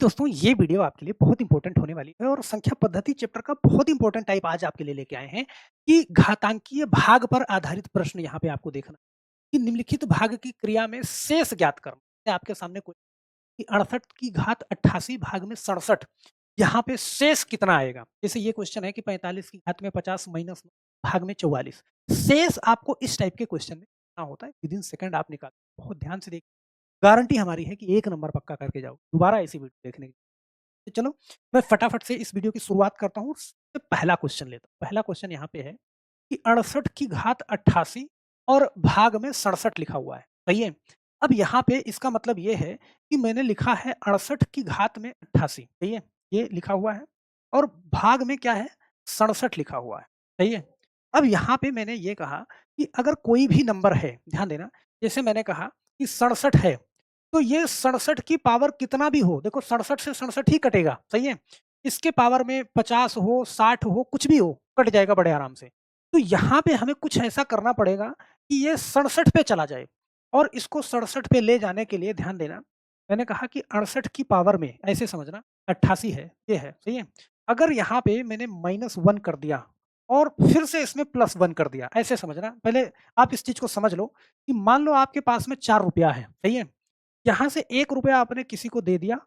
दोस्तों ये वीडियो आपके लिए बहुत इंपॉर्टेंट होने वाली है और संख्या पद्धति चैप्टर का बहुत इंपॉर्टेंट टाइप आज आपके लिए लेके आए हैं कि घातांकीय भाग पर आधारित प्रश्न यहाँ पे आपको देखना कि निम्नलिखित भाग की क्रिया में शेष ज्ञात करना है। आपके सामने कोई कि 68 की घात 88 भाग में 67 यहाँ पे शेष कितना आएगा। जैसे ये क्वेश्चन है कि 45 की घात में 50 माइनस भाग में 44 शेष आपको इस टाइप के क्वेश्चन में करना होता है। विद इन सेकंड आप निकाल बहुत ध्यान से देखिए। गारंटी हमारी है कि 1 नंबर पक्का करके जाओ दोबारा ऐसी वीडियो देखने की। तो चलो मैं फटाफट से इस वीडियो की शुरुआत करता हूँ। सबसे पहला क्वेश्चन लेता हूँ। पहला क्वेश्चन यहाँ पे है कि 68 की घात 88 और भाग में 67 लिखा हुआ है। सही है? अब यहाँ पे इसका मतलब ये है कि मैंने लिखा है 68 की घात में 88। सही है? ये लिखा हुआ है और भाग में क्या है? 67 लिखा हुआ है। सही है? अब यहाँ पे मैंने ये कहा कि अगर कोई भी नंबर है, ध्यान देना, जैसे मैंने कहा कि 67 है, तो ये 67 की पावर कितना भी हो, देखो 67 से 67 ही कटेगा, सही है? इसके पावर में 50 हो, 60 हो, कुछ भी हो, कट जाएगा बड़े आराम से। तो यहाँ पे हमें कुछ ऐसा करना पड़ेगा कि ये 67 पे चला जाए और इसको 67 पे ले जाने के लिए ध्यान देना, मैंने कहा कि 68 की पावर में ऐसे समझना 88 है, ये है, सही है? अगर यहाँ पे मैंने -1 कर दिया और फिर से इसमें +1 कर दिया, ऐसे समझना। पहले आप इस चीज़ को समझ लो कि मान लो आपके पास में ₹4 है, सही है? यहाँ से ₹1 आपने किसी को दे दिया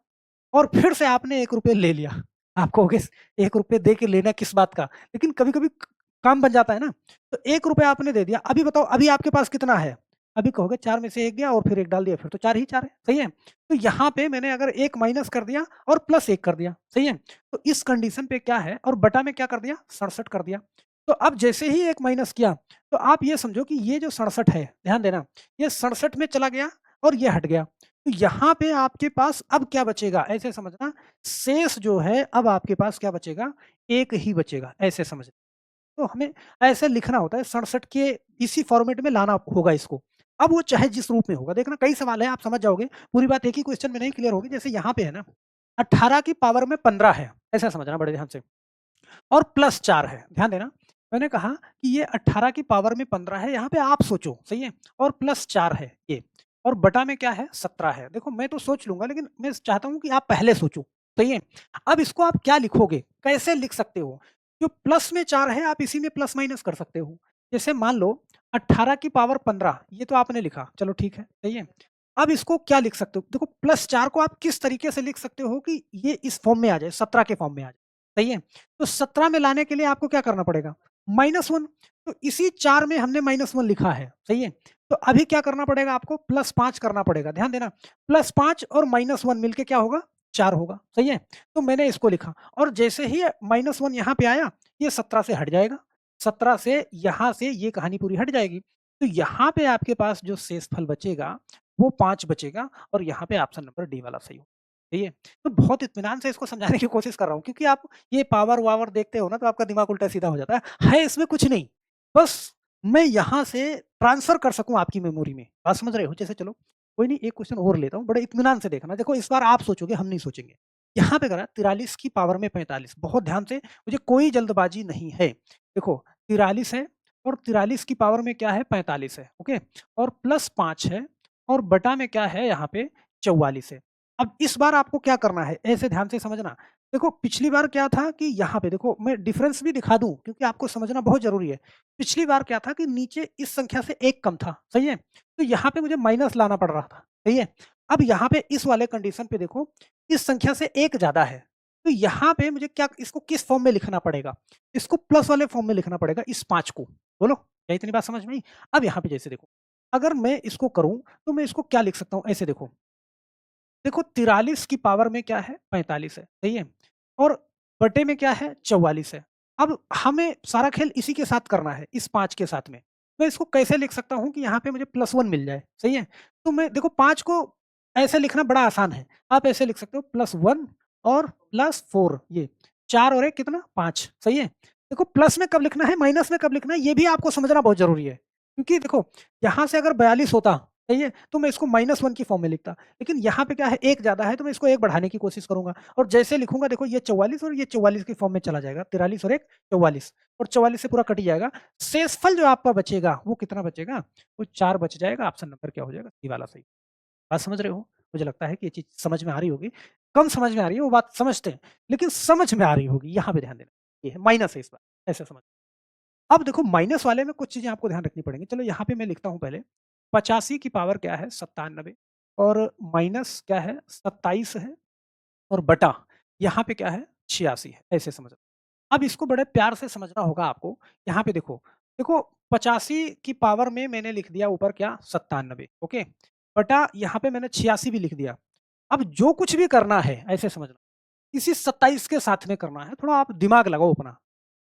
और फिर से आपने ₹1 ले लिया। आप कहोगे ₹1 दे के लेना किस बात का? लेकिन कभी-कभी क काम बन जाता है ना, तो ₹1 आपने दे दिया। अभी बताओ अभी आपके पास कितना है? अभी कहोगे 4 में से 1 गया और फिर 1 डाल दिया, फिर तो 4 ही 4 है, सही है? तो यहाँ पे मैंने अगर 1 माइनस कर दिया और +1 कर दिया, सही है? तो इस कंडीशन पे क्या है और बटा में क्या कर दिया? 67 कर दिया। तो अब जैसे ही 1 माइनस किया, तो आप ये समझो कि ये जो 67 है, ध्यान देना, ये 67 में चला गया और ये हट गया। तो यहाँ पे आपके पास अब क्या बचेगा? ऐसे समझना, शेष जो है अब आपके पास क्या बचेगा? 1 ही बचेगा, ऐसे समझना। तो हमें ऐसे लिखना होता है 67 के इसी फॉर्मेट में लाना होगा इसको। अब वो चाहे जिस रूप में होगा, देखना कई सवाल हैं आप समझ जाओगे, पूरी बात एक ही क्वेश्चन में नहीं क्लियर होगी। जैसे यहाँ पे है ना, 18 की पावर में 15 है, ऐसा समझना बड़े ध्यान से और +4 है, ध्यान देना। मैंने कहा कि ये 18 की पावर में 15 है, यहाँ पे आप सोचो, सही है? और +4 है ये और बटा में क्या है? 17 है। देखो मैं तो सोच लूँगा लेकिन मैं चाहता हूँ कि आप पहले सोचो, सही है? अब इसको आप क्या लिखोगे? कैसे लिख सकते हो? जो प्लस में 4 है आप इसी में प्लस माइनस कर सकते हो। जैसे मान लो 18 की पावर 15 ये तो आपने लिखा, चलो ठीक है, सही है? अब इसको क्या लिख सकते हो? देखो +4 को आप किस तरीके से लिख सकते हो कि ये इस फॉर्म में आ जाए, 17 के फॉर्म में आ जाए, सही है? तो 17 में लाने के लिए आपको क्या करना पड़ेगा? -1। तो इसी 4 में हमने -1 लिखा है, सही है? तो अभी क्या करना पड़ेगा आपको? +5 करना पड़ेगा, ध्यान देना। +5 और -1 मिलके क्या होगा? 4 होगा, सही है? तो मैंने इसको लिखा और जैसे ही -1 यहाँ पे आया, ये 17 से हट जाएगा। 17 से यहाँ से ये कहानी पूरी हट जाएगी। तो यहाँ पे आपके पास जो शेषफल बचेगा, वो 5 बचेगा और यहाँ पे ऑप्शन नंबर डी वाला सही होगा, सही है? तो बहुत इत्मीनान से इसको समझाने की कोशिश कर रहा हूँ क्योंकि आप ये पावर-वावर देखते हो ना तो आपका दिमाग उल्टा-सीधा हो जाता है इसमें कुछ नहीं। बस मैं यहाँ से ट्रांसफ़र कर सकूँ आपकी मेमोरी में। बात समझ रहे हो? जैसे चलो कोई नहीं, एक क्वेश्चन और लेता हूँ, बड़े इत्मीनान से देखना। देखो इस बार आप सोचोगे, हम नहीं सोचेंगे। यहाँ पे करा 43 की पावर में 45, बहुत ध्यान से, मुझे कोई जल्दबाज़ी नहीं है। देखो 43 है और 43 की पावर में क्या है? 45 है, ओके? और +5 है और बटा में क्या है यहाँ पे? 44 है। अब इस बार आपको क्या करना है? ऐसे ध्यान से समझना। देखो पिछली बार क्या था कि यहाँ पे देखो मैं डिफरेंस भी दिखा दूँ क्योंकि आपको समझना बहुत ज़रूरी है। पिछली बार क्या था कि नीचे इस संख्या से 1 कम था, सही है? तो यहाँ पे मुझे माइनस लाना पड़ रहा था, सही है? अब यहाँ पे इस वाले कंडीशन पे देखो, इस संख्या से 1 ज़्यादा है, तो यहाँ पे मुझे क्या इसको किस फॉर्म में लिखना पड़ेगा? इसको प्लस वाले फॉर्म में लिखना पड़ेगा इस 5 को। बोलो, क्या इतनी बात समझ में आई? अब यहाँ पे जैसे देखो, अगर मैं इसको करूँ, तो मैं इसको क्या लिख सकता हूँ? ऐसे देखो, देखो 43 की पावर में क्या है? 45 है, सही है? और बटे में क्या है? 44 है। अब हमें सारा खेल इसी के साथ करना है, इस 5 के साथ में। मैं इसको कैसे लिख सकता हूँ कि यहाँ पे मुझे +1 मिल जाए, सही है? तो मैं देखो 5 को ऐसे लिखना बड़ा आसान है। आप ऐसे लिख सकते हो +1 और +4 ये 4 और 1 कितना? 5, सही है? देखो प्लस में कब लिखना है, माइनस में कब लिखना है, ये भी आपको समझना बहुत ज़रूरी है। क्योंकि देखो यहाँ से अगर 42 होता, सही है? तो मैं इसको -1 की फॉर्म में लिखता। लेकिन यहाँ पे क्या है, 1 ज़्यादा है तो मैं इसको 1 बढ़ाने की कोशिश करूँगा और जैसे लिखूँगा देखो ये 44 और ये 44 की फॉर्म में चला जाएगा। 43 और 1 44 और 44 से पूरा कट ही जाएगा। शेषफल जो आपका बचेगा वो कितना बचेगा? वो 4 बच जाएगा। ऑप्शन नंबर क्या हो जाएगा? सी वाला सही। बात समझ रहे हो? मुझे लगता है कि ये चीज़ समझ में आ रही होगी। कम समझ में आ रही है वो बात समझते हैं, लेकिन समझ में आ रही होगी, यहाँ पे ध्यान देना। ये है माइनस है इस बार, ऐसे समझ। अब देखो माइनस वाले में कुछ चीज़ें आपको ध्यान रखनी पड़ेंगी। चलो यहाँ पे मैं लिखता हूँ पहले, 85 की पावर क्या है 97 और माइनस क्या है 27 है और बटा यहाँ पे क्या है 86 है, ऐसे समझ। अब इसको बड़े प्यार से समझना होगा आपको। यहाँ पे देखो, देखो 85 की पावर में मैंने लिख दिया ऊपर क्या 97 ओके, बटा यहाँ पे मैंने 86 भी लिख दिया। अब जो कुछ भी करना है ऐसे समझना, इसी 27 के साथ में करना है, थोड़ा आप दिमाग लगाओ अपना।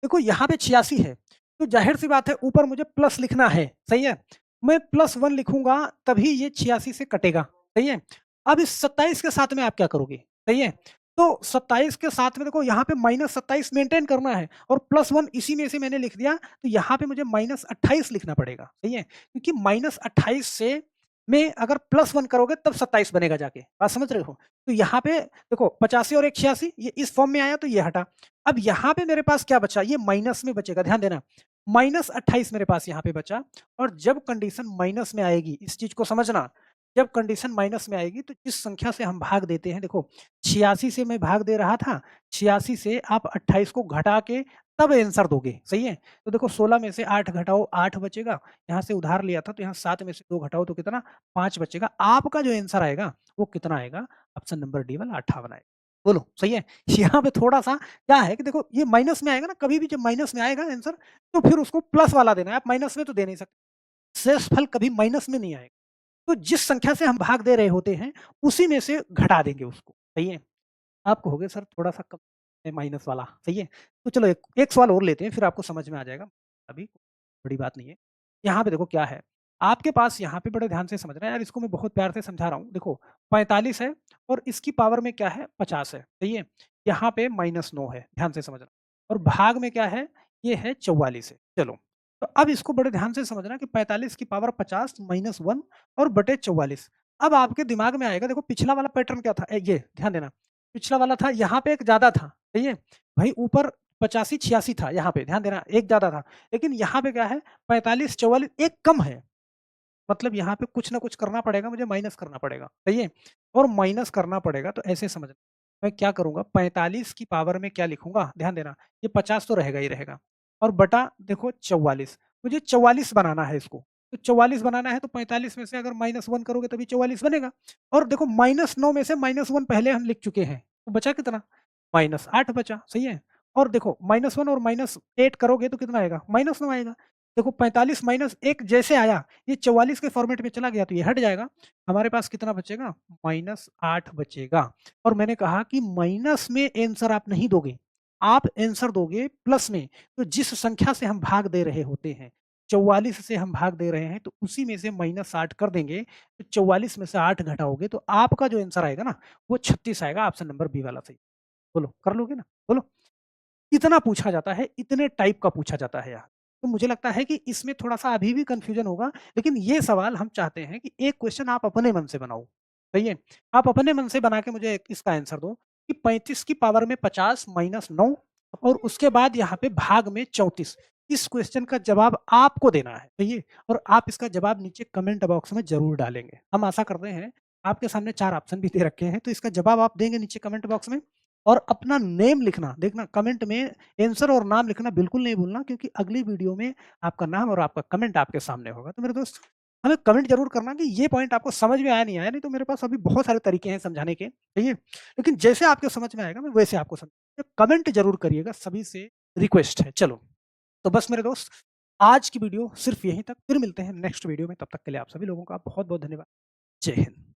देखो यहाँ पे 86 है, तो ज़ाहिर-सी बात है ऊपर मुझे प्लस लिखना है, सही है? मैं +1 लिखूँगा तभी ये 86 से कटेगा, सही है? अब इस 27 के साथ में आप क्या करोगे, सही है? तो 27 के साथ में देखो यहाँ पे -27 मेंटेन करना है और +1 इसी में से मैंने लिख दिया, तो यहाँ पे मुझे -28 लिखना पड़ेगा, सही है? क्योंकि -28 से में अगर +1 करोगे तब 27 बनेगा जाके, बात समझ रहे हो? तो यहाँ पे देखो 85 और एक 86 ये इस फॉर्म में आया तो ये हटा। अब यहाँ पे मेरे पास क्या बचा? ये माइनस में बचेगा, ध्यान देना। -28 मेरे पास यहाँ पे बचा और जब कंडीशन माइनस में आएगी, इस चीज़ को समझना, जब कंडीशन माइनस में आएगी तो जिस संख्या से हम भाग देते हैं, देखो 86 से मैं भाग दे रहा था, 86 से आप 28 को घटा के तब आंसर दोगे, सही है? तो देखो 16 में से 8 घटाओ 8 बचेगा, यहाँ से उधार लिया था तो यहाँ 7 में से 2 घटाओ तो कितना 5 बचेगा। आपका जो आंसर आएगा वो कितना आएगा? ऑप्शन नंबर डी वाला 58 आएगा। बोलो सही है? यहाँ पे थोड़ा-सा क्या है कि देखो ये माइनस में आएगा ना, कभी भी जब माइनस में आएगा आंसर तो फिर उसको प्लस वाला देना है, आप माइनस में तो दे नहीं सकते। शेषफल कभी माइनस में नहीं आएगा। तो जिस संख्या से हम भाग दे रहे होते हैं, उसी में से घटा देंगे उसको, सही है? आप कहोगे सर थोड़ा-सा कम है माइनस वाला, सही है? तो चलो एक एक सवाल और लेते हैं फिर आपको समझ में आ जाएगा, अभी बड़ी बात नहीं है। यहाँ पे देखो क्या है, आपके पास यहाँ पे बड़े ध्यान से समझना है यार, इसको मैं बहुत प्यार से समझा रहा हूँ। देखो 45 है और इसकी पावर में क्या है 50 है, सही है? यहाँ पे -9 है, ध्यान से समझना और भाग में क्या है, ये है 44 है। चलो, तो अब इसको बड़े ध्यान से समझना कि 45 की पावर 50 -1 और बटे 44। अब आपके दिमाग में आएगा, देखो पिछला वाला पैटर्न क्या था? ये ध्यान देना, पिछला वाला था यहाँ पे एक ज़्यादा था, सही है? भाई ऊपर 85-86 था यहाँ पे, ध्यान देना एक ज़्यादा था। लेकिन यहाँ पे क्या है 45-44 एक कम है। मतलब यहाँ पे कुछ ना कुछ करना पड़ेगा, मुझे माइनस करना पड़ेगा, सही है? और माइनस करना पड़ेगा तो ऐसे समझना, मैं क्या करूँगा 45 की पावर में क्या लिखूँगा? ध्यान देना, ये 50 तो रहेगा ही रहेगा और बटा देखो 44, मुझे 44 बनाना है इसको। तो 44 बनाना है तो 45 में से अगर -1 करोगे तभी 44 बनेगा और देखो -9 में से -1 पहले हम लिख चुके हैं, तो बचा कितना? -8 बचा, सही है? और देखो -1 और -8 करोगे तो कितना आएगा? -9 आएगा। देखो 45 माइनस 1 जैसे आया, ये 44 के फॉर्मेट में चला गया तो ये हट जाएगा। हमारे पास कितना बचेगा? -8 बचेगा और मैंने कहा कि माइनस में आंसर आप नहीं दोगे, आप आंसर दोगे प्लस में। तो जिस संख्या से हम भाग दे रहे होते हैं, 44 से हम भाग दे रहे हैं तो उसी में से -8 कर देंगे, तो 44 में से 8 घटाओगे तो आपका जो आंसर आएगा ना, वो 36 आएगा, ऑप्शन नंबर बी वाला सही। बोलो, कर लोगे ना? बोलो। इतना पूछा जाता है, इतने टाइप का पूछा जाता है यहाँ। तो मुझे लगता है कि इसमें थोड़ा-सा अभी भी कन्फ्यूज़न होगा, लेकिन ये सवाल हम चाहते हैं कि एक क्वेश्चन आप अपने मन से बनाओ, सही है? आप अपने मन से बना के मुझे इसका आंसर दो कि 35 की पावर में 50 माइनस 9 और उसके बाद यहाँ पे भाग में 34। इस क्वेश्चन का जवाब आपको देना है, सही है? और आप इसका जवाब नीचे कमेंट बॉक्स में ज़रूर डालेंगे। हम आशा करते हैं, आपके सामने 4 ऑप्शन भी दे रखे हैं, तो इसका जवाब आप देंगे नीचे कमेंट बॉक्स में और अपना नेम लिखना, देखना कमेंट में आंसर और नाम लिखना बिल्कुल नहीं भूलना क्योंकि अगली वीडियो में आपका नाम और आपका कमेंट आपके सामने होगा। तो मेरे दोस्त हमें कमेंट ज़रूर करना कि ये पॉइंट आपको समझ में आया, नहीं आया, नहीं तो मेरे पास अभी बहुत सारे तरीके हैं समझाने के, सही है? लेकिन जैसे आपको समझ में आएगा मैं वैसे आपको कमेंट ज़रूर करिएगा, सभी से रिक्वेस्ट है। चलो, तो बस मेरे दोस्त आज की वीडियो सिर्फ़ यहीं तक, फिर मिलते हैं नेक्स्ट वीडियो में, तब तक के लिए आप सभी लोगों का बहुत-बहुत धन्यवाद। जय हिंद।